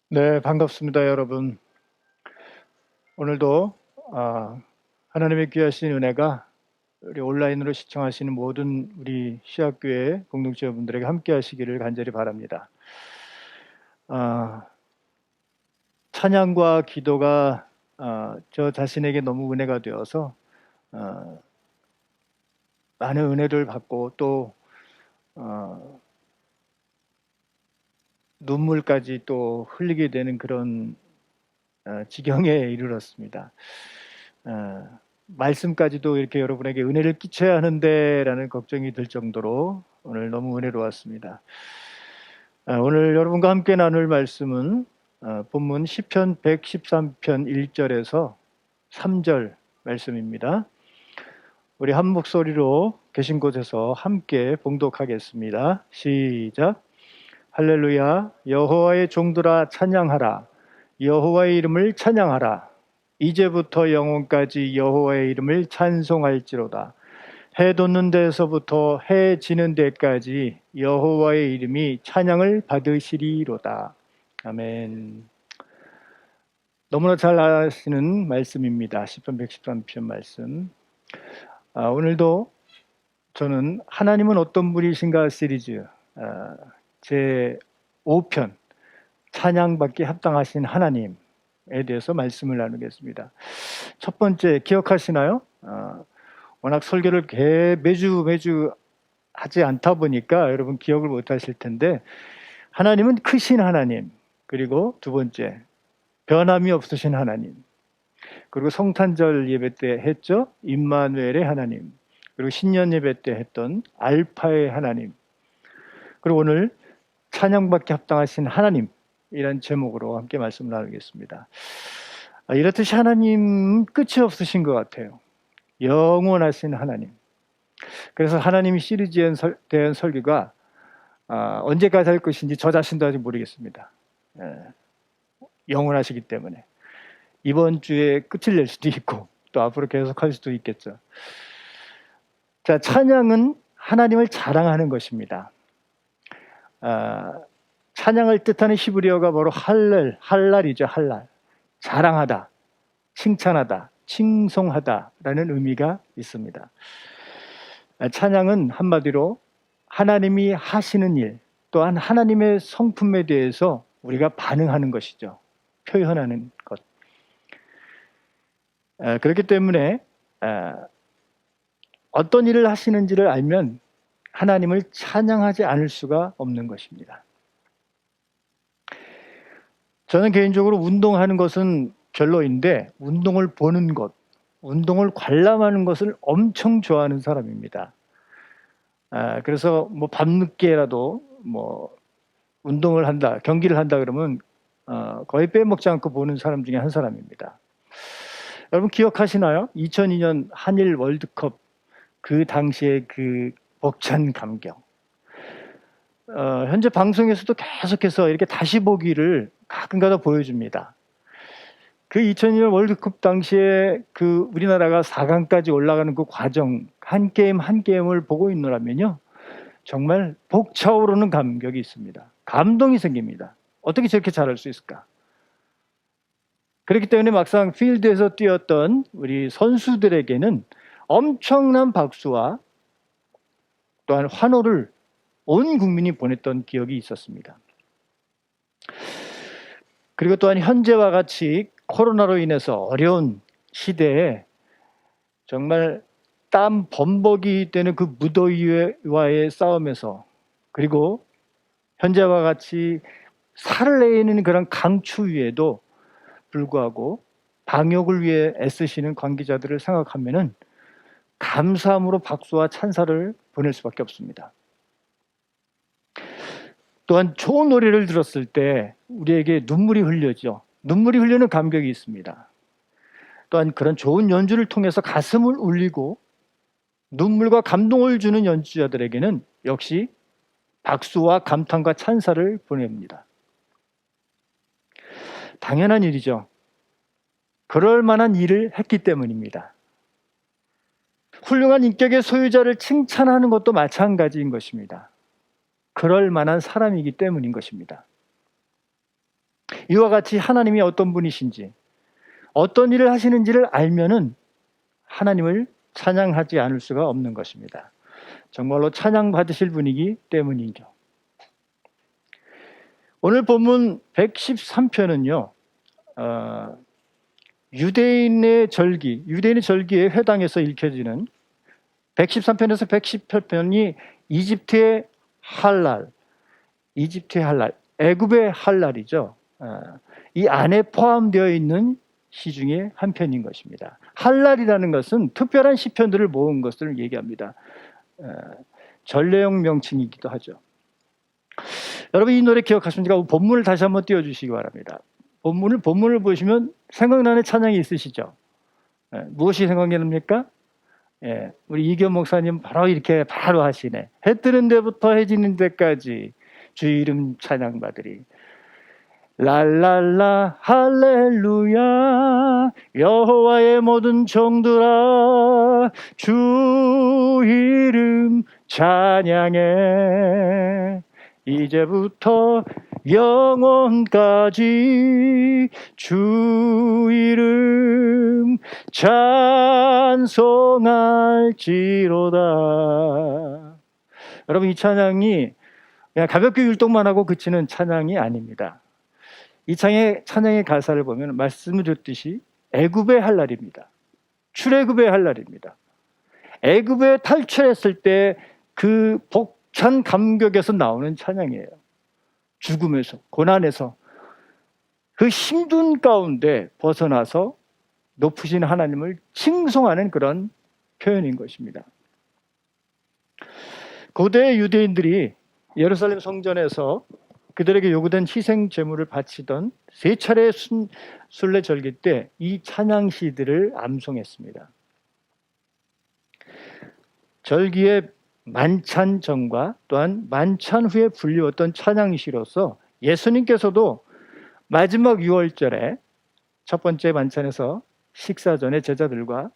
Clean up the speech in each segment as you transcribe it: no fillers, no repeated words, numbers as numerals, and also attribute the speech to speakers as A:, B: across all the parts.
A: 네, 반갑습니다, 여러분. 오늘도 하나님의 귀하신 은혜가 우리 온라인으로 시청하시는 모든 우리 시학교회 공동체 여러분들에게 함께 하시기를 간절히 바랍니다. 아, 찬양과 기도가 저 자신에게 너무 은혜가 되어서 아, 많은 은혜를 받고 또 눈물까지 또 흘리게 되는 그런 지경에 이르렀습니다. 말씀까지도 이렇게 여러분에게 은혜를 끼쳐야 하는데 라는 걱정이 들 정도로 오늘 너무 은혜로웠습니다. 오늘 여러분과 함께 나눌 말씀은 본문 시편 113편 1절에서 3절 말씀입니다. 우리 한 목소리로 계신 곳에서 함께 봉독하겠습니다. 시작. 할렐루야. 여호와의 종들아 찬양하라. 여호와의 이름을 찬양하라. 이제부터 영원까지 여호와의 이름을 찬송할지로다. 해 돋는 데서부터 해 지는 데까지 여호와의 이름이 찬양을 받으시리로다. 아멘. 너무나 잘 아시는 말씀입니다. 시편 113편 말씀. 오늘도 저는 하나님은 어떤 분이신가 시리즈 제 5편 찬양받기 합당하신 하나님에 대해서 말씀을 나누겠습니다. 첫 번째 기억하시나요? 워낙 설교를 매주 하지 않다 보니까 여러분 기억을 못 하실 텐데, 하나님은 크신 하나님, 그리고 두 번째 변함이 없으신 하나님, 그리고 성탄절 예배 때 했죠, 임마누엘의 하나님, 그리고 신년 예배 때 했던 알파의 하나님, 그리고 오늘 찬양받기 합당하신 하나님이란 제목으로 함께 말씀을 나누겠습니다. 이렇듯이 하나님 끝이 없으신 것 같아요. 영원하신 하나님. 그래서 하나님이 시리즈에 대한 설교가 언제까지 할 것인지 저 자신도 아직 모르겠습니다. 영원하시기 때문에 이번 주에 끝을 낼 수도 있고 또 앞으로 계속 할 수도 있겠죠. 자, 찬양은 하나님을 자랑하는 것입니다. 찬양을 뜻하는 히브리어가 바로 할랄이죠. 할랄. 자랑하다, 칭찬하다, 칭송하다라는 의미가 있습니다. 찬양은 한마디로 하나님이 하시는 일, 또한 하나님의 성품에 대해서 우리가 반응하는 것이죠. 표현하는 것. 그렇기 때문에 어떤 일을 하시는지를 알면 하나님을 찬양하지 않을 수가 없는 것입니다. 저는 개인적으로 운동하는 것은 별로인데 운동을 보는 것, 운동을 관람하는 것을 엄청 좋아하는 사람입니다. 그래서 뭐 밤늦게라도 뭐 운동을 한다, 경기를 한다 그러면 거의 빼먹지 않고 보는 사람 중에 한 사람입니다. 여러분 기억하시나요? 2002년 한일 월드컵 그 당시에 그 벅찬 감격. 현재 방송에서도 계속해서 이렇게 다시 보기를 가끔가다 보여줍니다. 그 2002년 월드컵 당시에 그 우리나라가 4강까지 올라가는 그 과정, 한 게임 한 게임을 보고 있노라면요, 정말 벅차오르는 감격이 있습니다. 감동이 생깁니다. 어떻게 저렇게 잘할 수 있을까? 그렇기 때문에 막상 필드에서 뛰었던 우리 선수들에게는 엄청난 박수와 또한 환호를 온 국민이 보냈던 기억이 있었습니다. 그리고 또한 현재와 같이 코로나로 인해서 어려운 시대에 정말 땀 범벅이 되는 그 무더위와의 싸움에서, 그리고 현재와 같이 살을 내는 그런 강추위에도 불구하고 방역을 위해 애쓰시는 관계자들을 생각하면은 감사함으로 박수와 찬사를 보낼 수밖에 없습니다. 또한 좋은 노래를 들었을 때 우리에게 눈물이 흘려져. 눈물이 흘리는 감격이 있습니다. 또한 그런 좋은 연주를 통해서 가슴을 울리고 눈물과 감동을 주는 연주자들에게는 역시 박수와 감탄과 찬사를 보냅니다. 당연한 일이죠. 그럴 만한 일을 했기 때문입니다. 훌륭한 인격의 소유자를 칭찬하는 것도 마찬가지인 것입니다. 그럴 만한 사람이기 때문인 것입니다. 이와 같이 하나님이 어떤 분이신지, 어떤 일을 하시는지를 알면은 하나님을 찬양하지 않을 수가 없는 것입니다. 정말로 찬양 받으실 분이기 때문이죠. 오늘 본문 113편은요, 유대인의 절기에 해당해서 읽혀지는 113편에서 118편이 이집트의 할랄, 애굽의 할랄이죠. 이 안에 포함되어 있는 시 중에 한 편인 것입니다. 할랄이라는 것은 특별한 시편들을 모은 것을 얘기합니다. 전례용 명칭이기도 하죠. 여러분 이 노래 기억하십니까? 본문을 다시 한번 띄워주시기 바랍니다. 본문을 보시면 생각나는 찬양이 있으시죠? 무엇이 생각이 납니까? 우리 이겸 목사님 바로 하시네. 해 뜨는 데부터 해 지는 데까지 주 이름 찬양 받으리. 랄랄라 할렐루야 여호와의 모든 종들아 주 이름 찬양해 이제부터 영원까지 주 이름 찬송할지로다. 여러분 이 찬양이 그냥 가볍게 율동만 하고 그치는 찬양이 아닙니다. 이 찬양의 가사를 보면 말씀을 드렸듯이 애굽의 할랄입니다. 출애굽의 할랄입니다. 애굽에 탈출했을 때 그 벅찬 감격에서 나오는 찬양이에요. 죽음에서, 고난에서 그 힘든 가운데 벗어나서 높으신 하나님을 칭송하는 그런 표현인 것입니다. 고대 유대인들이 예루살렘 성전에서 그들에게 요구된 희생 제물을 바치던 세 차례의 순례 절기 때 이 찬양시들을 암송했습니다. 절기의 만찬 전과 또한 만찬 후에 불리웠던 찬양시로서 예수님께서도 마지막 유월절에 첫 번째 만찬에서 식사 전에 제자들과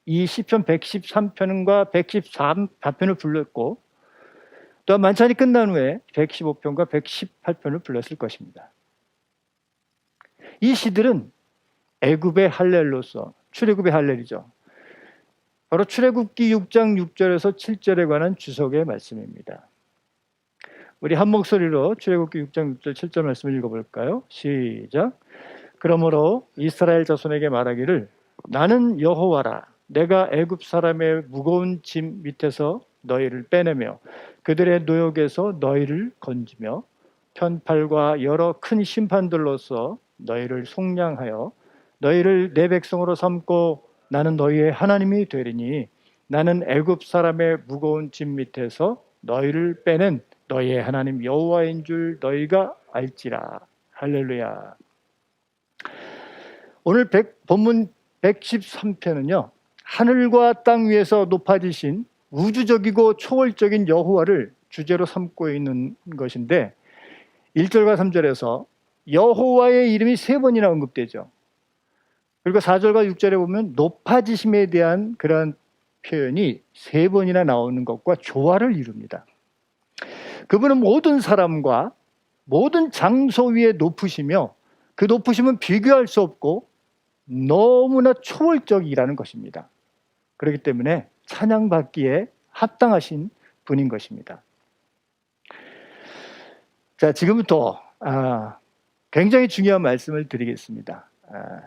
A: 이 시편 113편과 114편을 불렀고 또 만찬이 끝난 후에 115편과 118편을 불렀을 것입니다. 이 시들은 애굽의 할렐로서 출애굽의 할렐이죠. 바로 출애굽기 6장 6절에서 7절에 관한 주석의 말씀입니다. 우리 한 목소리로 출애굽기 6장 6절 7절 말씀을 읽어볼까요? 시작. 그러므로 이스라엘 자손에게 말하기를 나는 여호와라 내가 애굽 사람의 무거운 짐 밑에서 너희를 빼내며 그들의 노역에서 너희를 건지며 편팔과 여러 큰 심판들로서 너희를 속량하여 너희를 내 백성으로 삼고 나는 너희의 하나님이 되리니 나는 애굽 사람의 무거운 짐 밑에서 너희를 빼낸 너희의 하나님 여호와인 줄 너희가 알지라. 할렐루야. 오늘 본문 113편은요 하늘과 땅 위에서 높아지신 우주적이고 초월적인 여호와를 주제로 삼고 있는 것인데 1절과 3절에서 여호와의 이름이 3번이나 언급되죠. 그리고 4절과 6절에 보면 높아지심에 대한 그런 표현이 3번이나 나오는 것과 조화를 이룹니다. 그분은 모든 사람과 모든 장소 위에 높으시며 그 높으심은 비교할 수 없고 너무나 초월적이라는 것입니다. 그렇기 때문에 찬양받기에 합당하신 분인 것입니다. 자, 지금부터 굉장히 중요한 말씀을 드리겠습니다.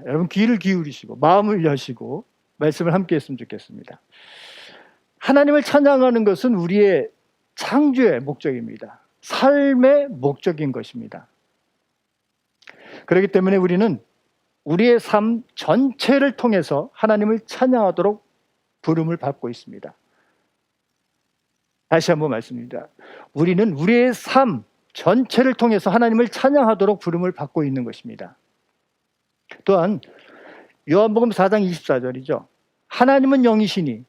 A: 여러분 귀를 기울이시고 마음을 여시고 말씀을 함께 했으면 좋겠습니다. 하나님을 찬양하는 것은 우리의 창조의 목적입니다. 삶의 목적인 것입니다. 그렇기 때문에 우리는 우리의 삶 전체를 통해서 하나님을 찬양하도록 부름을 받고 있습니다. 다시 한번 말씀드립니다. 우리는 우리의 삶 전체를 통해서 하나님을 찬양하도록 부름을 받고 있는 것입니다. 또한 요한복음 4장 24절이죠. 하나님은 영이시니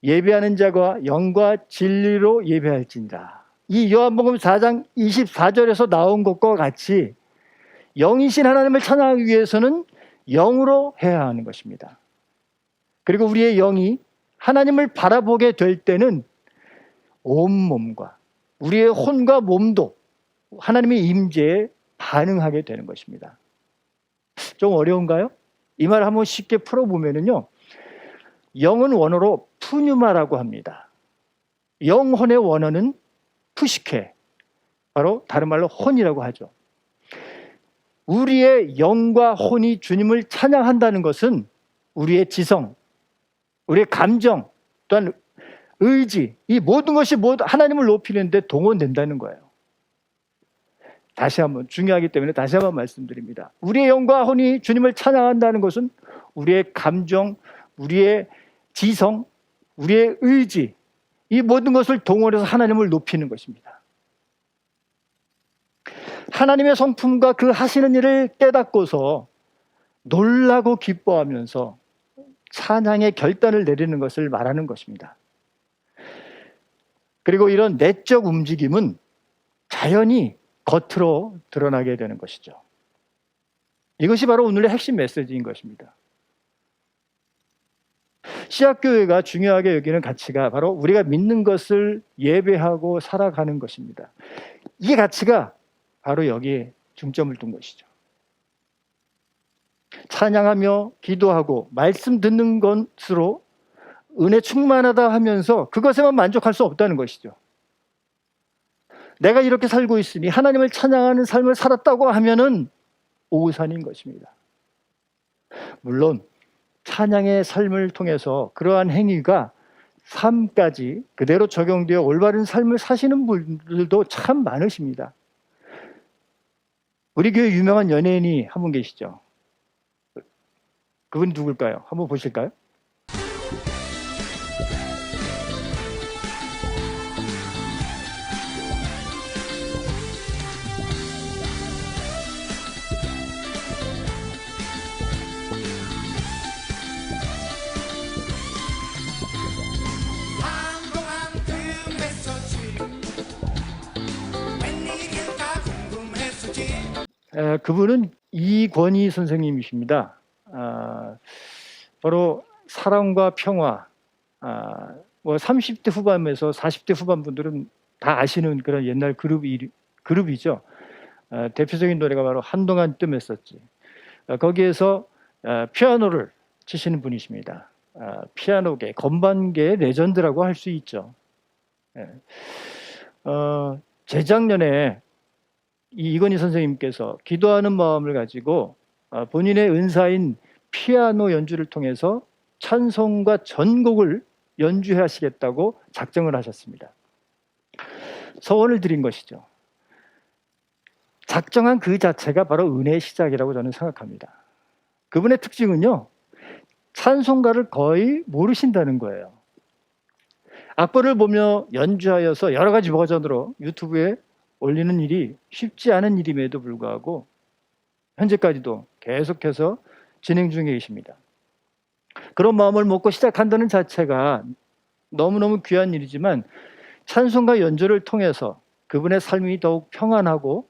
A: 예배하는 자가 영과 진리로 예배할지니라. 이 요한복음 4장 24절에서 나온 것과 같이 영이신 하나님을 찬양하기 위해서는 영으로 해야 하는 것입니다. 그리고 우리의 영이 하나님을 바라보게 될 때는 온몸과 우리의 혼과 몸도 하나님의 임재에 가능하게 되는 것입니다. 좀 어려운가요? 이 말 한번 쉽게 풀어보면요, 영은 원어로 푸뉴마라고 합니다. 영혼의 원어는 푸시케, 바로 다른 말로 혼이라고 하죠. 우리의 영과 혼이 주님을 찬양한다는 것은 우리의 지성, 우리의 감정, 또한 의지, 이 모든 것이 모두 하나님을 높이는 데 동원된다는 거예요. 다시 한번, 중요하기 때문에 다시 한번 말씀드립니다. 우리의 영과 혼이 주님을 찬양한다는 것은 우리의 감정, 우리의 지성, 우리의 의지, 이 모든 것을 동원해서 하나님을 높이는 것입니다. 하나님의 성품과 그 하시는 일을 깨닫고서 놀라고 기뻐하면서 찬양의 결단을 내리는 것을 말하는 것입니다. 그리고 이런 내적 움직임은 자연히 겉으로 드러나게 되는 것이죠. 이것이 바로 오늘의 핵심 메시지인 것입니다. 시학교회가 중요하게 여기는 가치가 바로 우리가 믿는 것을 예배하고 살아가는 것입니다. 이 가치가 바로 여기에 중점을 둔 것이죠. 찬양하며 기도하고 말씀 듣는 것으로 은혜 충만하다 하면서 그것에만 만족할 수 없다는 것이죠. 내가 이렇게 살고 있으니 하나님을 찬양하는 삶을 살았다고 하면은 오산인 것입니다. 물론 찬양의 삶을 통해서 그러한 행위가 삶까지 그대로 적용되어 올바른 삶을 사시는 분들도 참 많으십니다. 우리 교회 유명한 연예인이 한 분 계시죠. 그분 누굴까요? 한번 보실까요? 그분은 이권희 선생님이십니다. 바로 사랑과 평화, 뭐 30대 후반에서 40대 후반 분들은 다 아시는 그런 옛날 그룹이죠. 대표적인 노래가 바로 한동안 뜸했었지. 거기에서 피아노를 치시는 분이십니다. 피아노계, 건반계의 레전드라고 할 수 있죠. 재작년에 이건희 선생님께서 기도하는 마음을 가지고 본인의 은사인 피아노 연주를 통해서 찬송과 전곡을 연주하시겠다고 작정을 하셨습니다. 소원을 드린 것이죠. 작정한 그 자체가 바로 은혜의 시작이라고 저는 생각합니다. 그분의 특징은요, 찬송가를 거의 모르신다는 거예요. 악보를 보며 연주하여서 여러 가지 버전으로 유튜브에 올리는 일이 쉽지 않은 일임에도 불구하고 현재까지도 계속해서 진행 중에 계십니다. 그런 마음을 먹고 시작한다는 자체가 너무너무 귀한 일이지만 찬송가 연주를 통해서 그분의 삶이 더욱 평안하고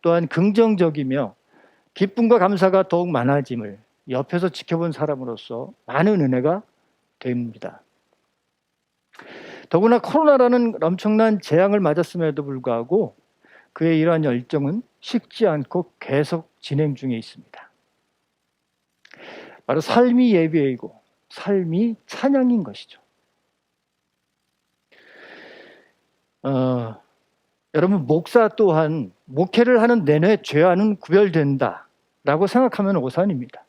A: 또한 긍정적이며 기쁨과 감사가 더욱 많아짐을 옆에서 지켜본 사람으로서 많은 은혜가 됩니다. 더구나 코로나라는 엄청난 재앙을 맞았음에도 불구하고 그의 이러한 열정은 식지 않고 계속 진행 중에 있습니다. 바로 삶이 예배이고 삶이 찬양인 것이죠. 여러분, 목사 또한 목회를 하는 내내 죄와는 구별된다라고 생각하면 오산입니다.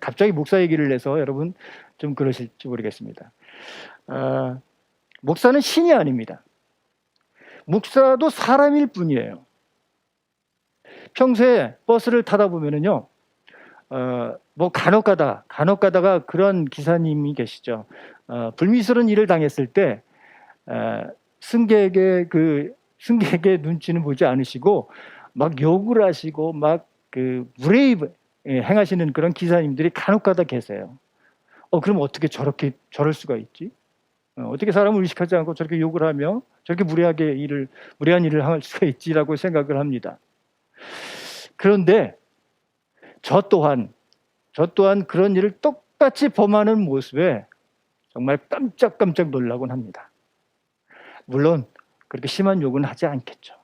A: 갑자기 목사 얘기를 해서 여러분 좀 그러실지 모르겠습니다. 목사는 신이 아닙니다. 목사도 사람일 뿐이에요. 평소에 버스를 타다 보면은요, 뭐 간혹 가다가 그런 기사님이 계시죠. 불미스러운 일을 당했을 때 승객의 눈치는 보지 않으시고 막 욕을 하시고 막 그 브레이브 행하시는 그런 기사님들이 간혹 가다 계세요. 그럼 어떻게 저럴 수가 있지? 어떻게 사람을 의식하지 않고 저렇게 욕을 하며 저렇게 무리한 일을 할 수가 있지라고 생각을 합니다. 그런데 저 또한 그런 일을 똑같이 범하는 모습에 정말 깜짝깜짝 놀라곤 합니다. 물론 그렇게 심한 욕은 하지 않겠죠.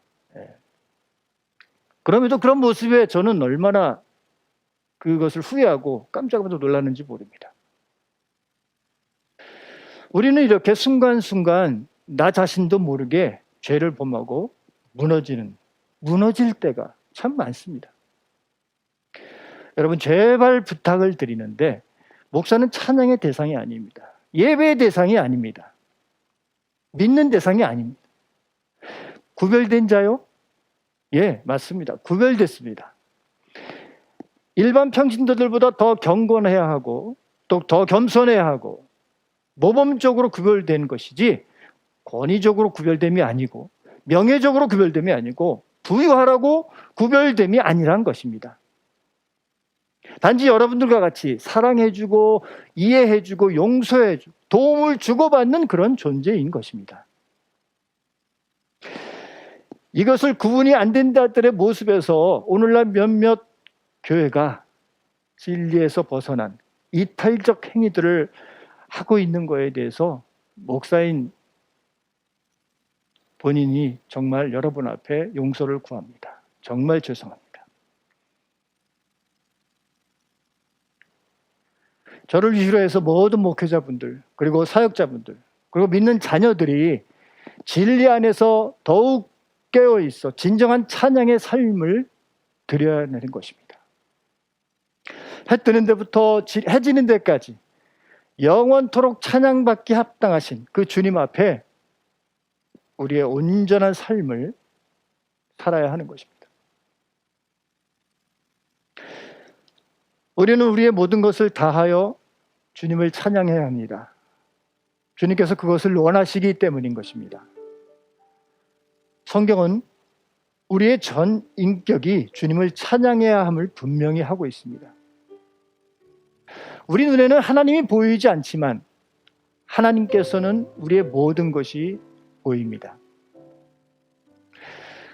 A: 그럼에도 그런 모습에 저는 얼마나 그것을 후회하고 깜짝깜짝 놀랐는지 모릅니다. 우리는 이렇게 순간순간 나 자신도 모르게 죄를 범하고 무너질 때가 참 많습니다. 여러분, 제발 부탁을 드리는데 목사는 찬양의 대상이 아닙니다. 예배의 대상이 아닙니다. 믿는 대상이 아닙니다. 구별된 자요? 예, 맞습니다. 구별됐습니다. 일반 평신도들보다 더 경건해야 하고 또 더 겸손해야 하고 모범적으로 구별된 것이지 권위적으로 구별됨이 아니고 명예적으로 구별됨이 아니고 부유하라고 구별됨이 아니란 것입니다. 단지 여러분들과 같이 사랑해주고 이해해주고 용서해주고 도움을 주고받는 그런 존재인 것입니다. 이것을 구분이 안 된 자들의 모습에서 오늘날 몇몇 교회가 진리에서 벗어난 이탈적 행위들을 하고 있는 것에 대해서 목사인 본인이 정말 여러분 앞에 용서를 구합니다. 정말 죄송합니다. 저를 위로 해서 모든 목회자분들 그리고 사역자분들 그리고 믿는 자녀들이 진리 안에서 더욱 깨어있어 진정한 찬양의 삶을 드려야 하는 것입니다. 해 뜨는 데부터 해 지는 데까지 영원토록 찬양받기 합당하신 그 주님 앞에 우리의 온전한 삶을 살아야 하는 것입니다. 우리는 우리의 모든 것을 다하여 주님을 찬양해야 합니다. 주님께서 그것을 원하시기 때문인 것입니다. 성경은 우리의 전 인격이 주님을 찬양해야 함을 분명히 하고 있습니다. 우리 눈에는 하나님이 보이지 않지만 하나님께서는 우리의 모든 것이 보입니다.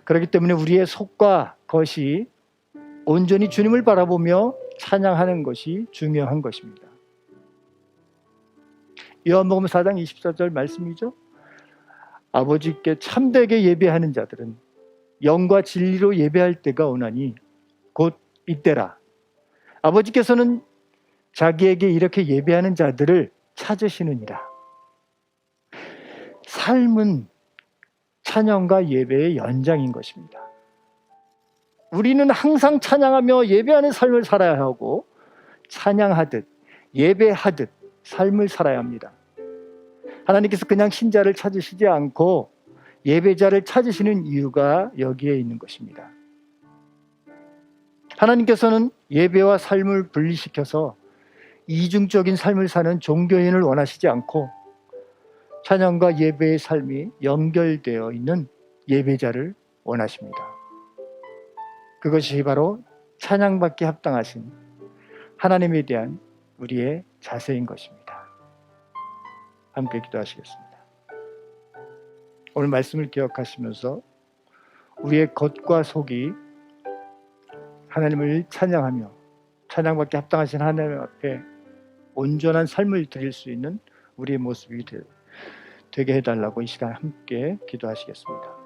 A: 그렇기 때문에 우리의 속과 겉이 온전히 주님을 바라보며 찬양하는 것이 중요한 것입니다. 요한복음 4장 24절 말씀이죠. 아버지께 참되게 예배하는 자들은 영과 진리로 예배할 때가 오나니 곧 이때라. 아버지께서는 자기에게 이렇게 예배하는 자들을 찾으시느니라. 삶은 찬양과 예배의 연장인 것입니다. 우리는 항상 찬양하며 예배하는 삶을 살아야 하고 찬양하듯 예배하듯 삶을 살아야 합니다. 하나님께서 그냥 신자를 찾으시지 않고 예배자를 찾으시는 이유가 여기에 있는 것입니다. 하나님께서는 예배와 삶을 분리시켜서 이중적인 삶을 사는 종교인을 원하시지 않고 찬양과 예배의 삶이 연결되어 있는 예배자를 원하십니다. 그것이 바로 찬양받기 합당하신 하나님에 대한 우리의 자세인 것입니다. 함께 기도하시겠습니다. 오늘 말씀을 기억하시면서 우리의 겉과 속이 하나님을 찬양하며 찬양받기 합당하신 하나님 앞에 온전한 삶을 드릴 수 있는 우리의 모습이 되게 해달라고 이 시간 함께 기도하시겠습니다.